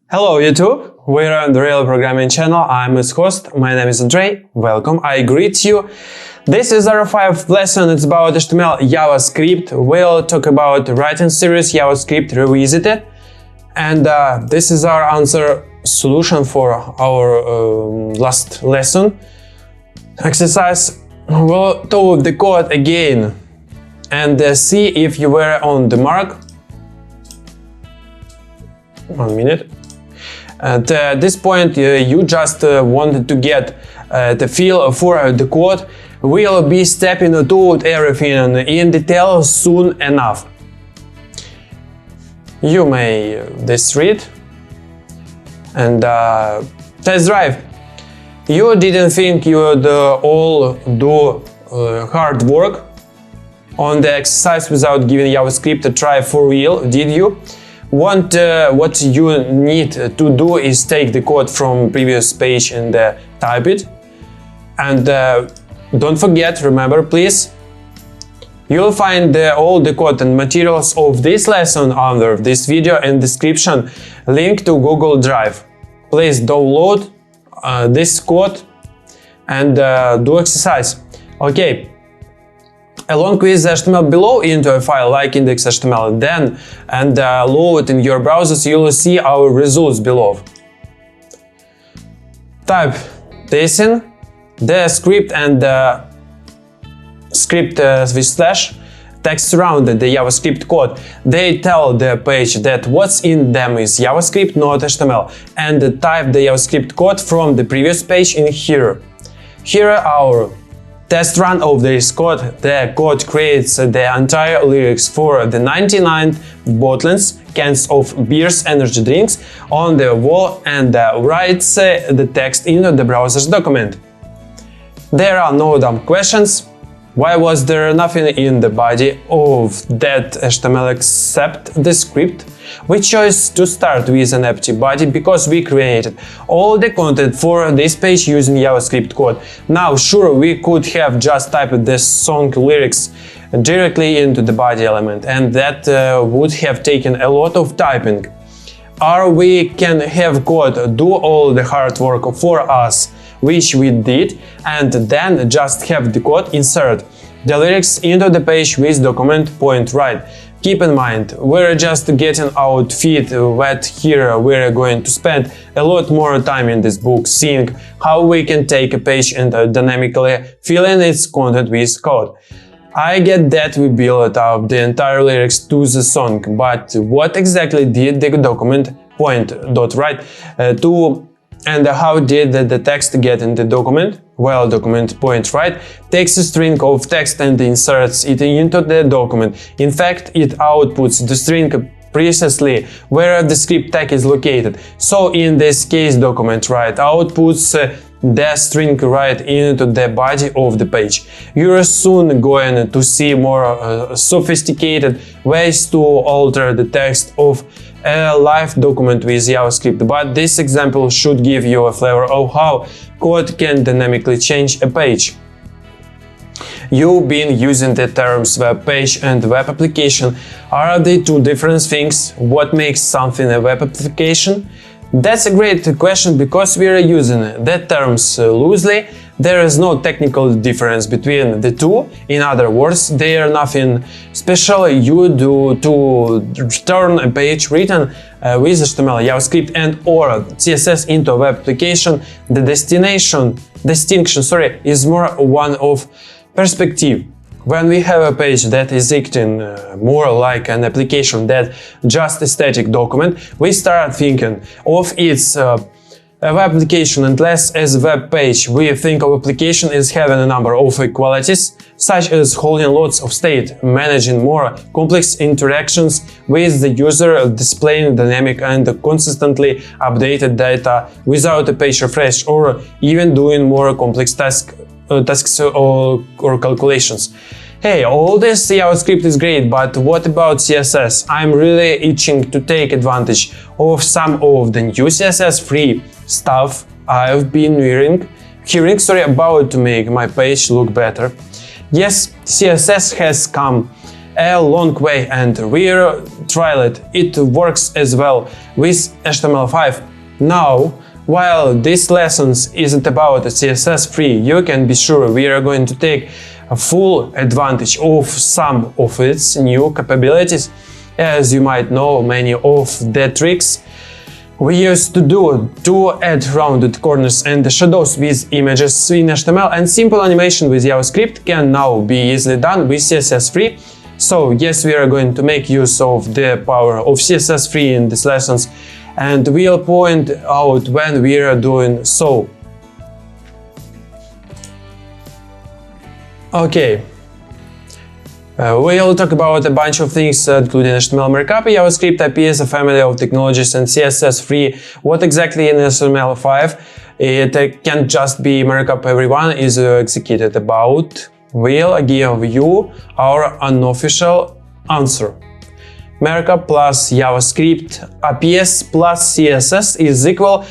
Hello YouTube, we're on the Real Programming channel. I'm its host, my name is Andrei. Welcome, I greet you. This is our 5th lesson, it's about HTML JavaScript. We'll talk about writing Serious JavaScript Revisited. And this is our answer solution for our last lesson. Exercise, we'll do the code again and see if you were on the mark. 1 minute. At this point, you just wanted to get the feel for the code. We'll be stepping through everything in detail soon enough. You may this read and test drive. You didn't think you'd all do hard work on the exercise without giving JavaScript a try for real, did you? What you need to do is take the code from previous page and type it. And don't forget, remember please, you'll find all the code and materials of this lesson under this video and description, link to Google Drive. Please download this code and do exercise. Okay. Along with the HTML below into a file like index.html, then and load in your browsers, you'll see our results below. Type this in the script and script with slash text around the JavaScript code. They tell the page that what's in them is JavaScript, not HTML, and type the JavaScript code from the previous page in here. Here are our test run of this code. The code creates the entire lyrics for the 99 bottles, cans of beers, energy drinks on the wall and writes the text into the browser's document. There are no dumb questions. Why was there nothing in the body of that HTML except the script? We chose to start with an empty body because we created all the content for this page using JavaScript code. Now, sure, we could have just typed the song lyrics directly into the body element, and that would have taken a lot of typing. Or we can have code do all the hard work for us, which we did, and then just have the code insert the lyrics into the page with document point right. Keep in mind, we're just getting our feet wet here. We're going to spend a lot more time in this book seeing how we can take a page and dynamically fill in its content with code. I get that we built up the entire lyrics to the song, but what exactly did the document point dot right to, and how did the text get in the document? Well, document point right takes a string of text and inserts it into the document. In fact, it outputs the string precisely where the script tag is located. So in this case, document right outputs the string right into the body of the page. You're soon going to see more sophisticated ways to alter the text of a live document with JavaScript, but this example should give you a flavor of how code can dynamically change a page. You've been using the terms web page and web application. Are they two different things? What makes something a web application? That's a great question because we are using the terms loosely. There is no technical difference between the two. In other words, they are nothing special you do to turn a page written with HTML, JavaScript and or CSS into a web application. The distinction is more one of perspective. When we have a page that is acting more like an application than just a static document, we start thinking of its a web application and less as a web page. We think of application as having a number of qualities, such as holding lots of state, managing more complex interactions with the user, displaying dynamic and consistently updated data without a page refresh, or even doing more complex tasks or calculations. Hey, all this JavaScript is great, but what about CSS? I'm really itching to take advantage of some of the new CSS free stuff I've been hearing about to make my page look better. Yes, CSS has come a long way, and we tried it. It works as well with HTML5. Now, while this lesson isn't about CSS3, you can be sure we are going to take a full advantage of some of its new capabilities. As you might know, many of the tricks we used to do to add rounded corners and shadows with images in HTML and simple animation with JavaScript can now be easily done with CSS3. So yes, we are going to make use of the power of CSS3 in these lessons, and we'll point out when we are doing so. Okay. We'll talk about a bunch of things, including HTML markup, JavaScript IPs, a family of technologies, and CSS3. What exactly in HTML5 it can't just be markup everyone is executed about. We'll give you our unofficial answer. Markup plus JavaScript IPs plus CSS is equal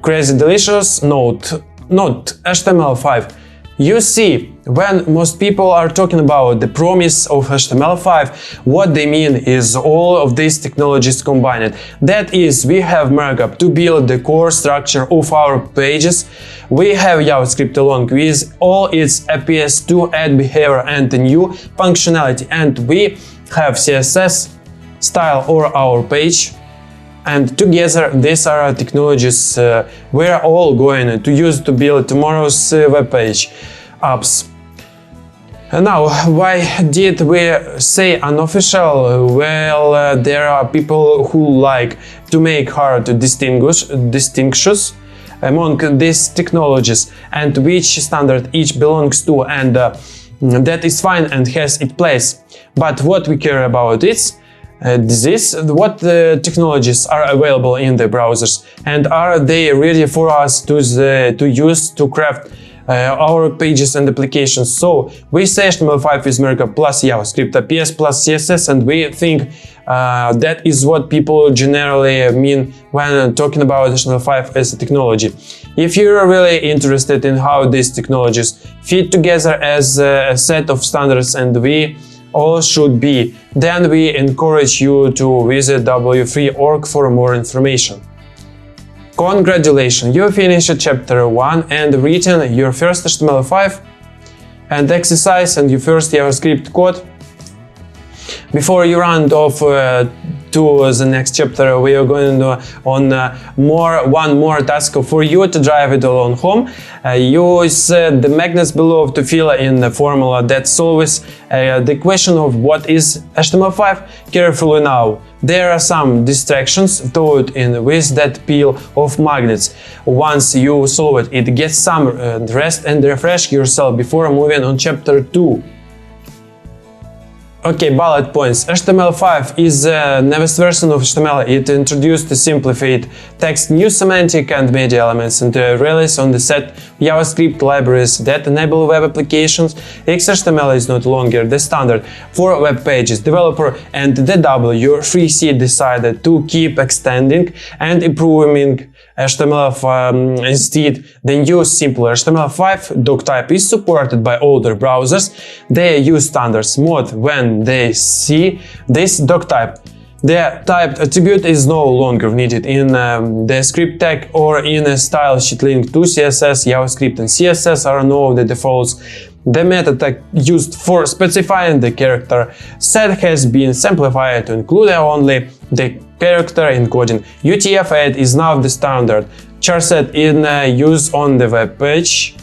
crazy delicious not HTML5. You see, when most people are talking about the promise of HTML5, what they mean is all of these technologies combined. That is, we have markup to build the core structure of our pages, we have JavaScript along with all its APIs to add behavior and new functionality, and we have CSS style or our page. And together, these are technologies we're all going to use to build tomorrow's web page apps. And now, why did we say unofficial? Well, there are people who like to make hard distinctions among these technologies and which standard each belongs to, and that is fine and has its place. But what we care about is what technologies are available in the browsers, and are they ready for us to use to craft our pages and applications. So we say HTML5 is markup plus JavaScript IPs plus CSS, and we think that is what people generally mean when talking about HTML5 as a technology. If you're really interested in how these technologies fit together as a set of standards, and we all should be, then we encourage you to visit w3.org for more information. Congratulations, you finished chapter 1 and written your first HTML5 and exercise and your first JavaScript code. Before you run off to the next chapter, we are going on one more task for you to drive it along home. Use the magnets below to fill in the formula that solves the question of what is HTML5. Carefully now, there are some distractions thrown in with that pile of magnets. Once you solve it, get some rest and refresh yourself before moving on chapter 2. Okay, bullet points. HTML5 is the newest version of HTML. It introduced a simplified text, new semantic and media elements, and relies on the set JavaScript libraries that enable web applications. XHTML is no longer the standard for web pages. Developer and the W3C decided to keep extending and improving HTML5 instead. The new simpler HTML5 doc type is supported by older browsers. They use standards mode when they see this doc type. The typed attribute is no longer needed in the script tag or in a style sheet linked to CSS. JavaScript and CSS are now the defaults. The meta tag used for specifying the character set has been simplified to include only the character encoding. UTF-8 is now the standard charset in use on the web page.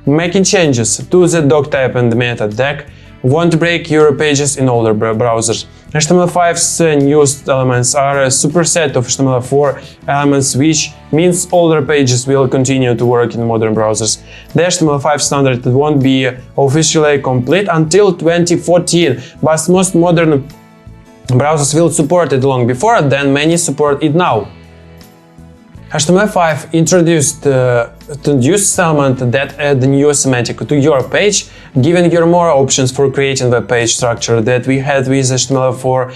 Making changes to the doc type and the meta tag won't break your pages in older browsers. HTML5's newest elements are a superset of HTML4 elements, which means older pages will continue to work in modern browsers. The HTML5 standard won't be officially complete until 2014, but most modern browsers will support it long before, then many support it now. HTML5 introduced element that add the new semantic to your page, giving you more options for creating web page structure that we had with HTML4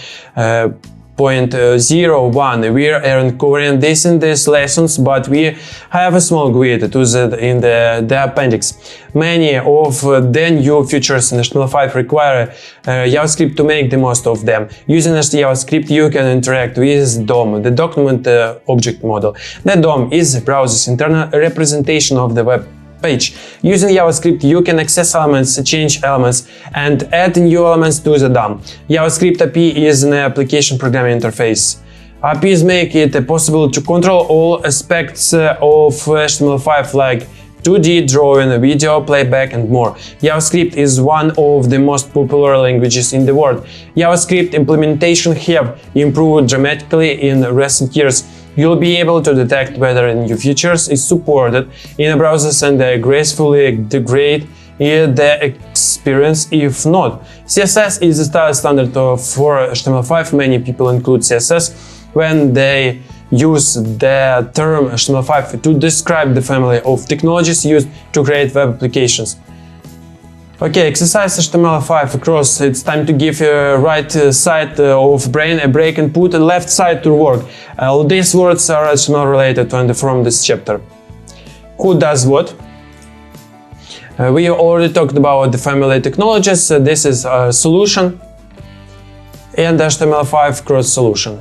1.01. We are covering this in these lessons, but we have a small guide to that in the appendix. Many of the new features in HTML5 require JavaScript to make the most of them. Using JavaScript, you can interact with DOM, the document object model. The DOM is the browser's internal representation of the web page. Using JavaScript, you can access elements, change elements, and add new elements to the DOM. JavaScript API is an application programming interface. APIs make it possible to control all aspects of HTML5 like 2D drawing, video playback, and more. JavaScript is one of the most popular languages in the world. JavaScript implementation have improved dramatically in recent years. You'll be able to detect whether new features is supported in browsers and gracefully degrade the experience if not. CSS is the style standard for HTML5. Many people include CSS when they use the term HTML5 to describe the family of technologies used to create web applications. Okay, exercise HTML5 across. It's time to give right side of brain a break and put the left side to work. All these words are HTML related and from this chapter. Who does what? We already talked about the family technologies. This is a solution and HTML5 cross solution.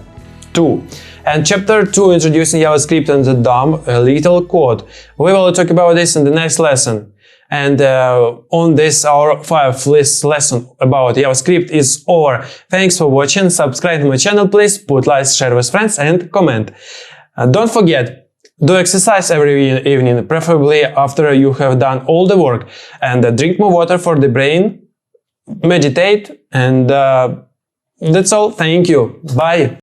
2. And chapter 2, introducing JavaScript and the DOM, a little code. We will talk about this in the next lesson. And on this, our 5th lesson about JavaScript is over. Thanks for watching. Subscribe to my channel, please. Put likes, share with friends, and comment. Don't forget, do exercise every evening, preferably after you have done all the work. And drink more water for the brain. Meditate. And that's all. Thank you. Bye.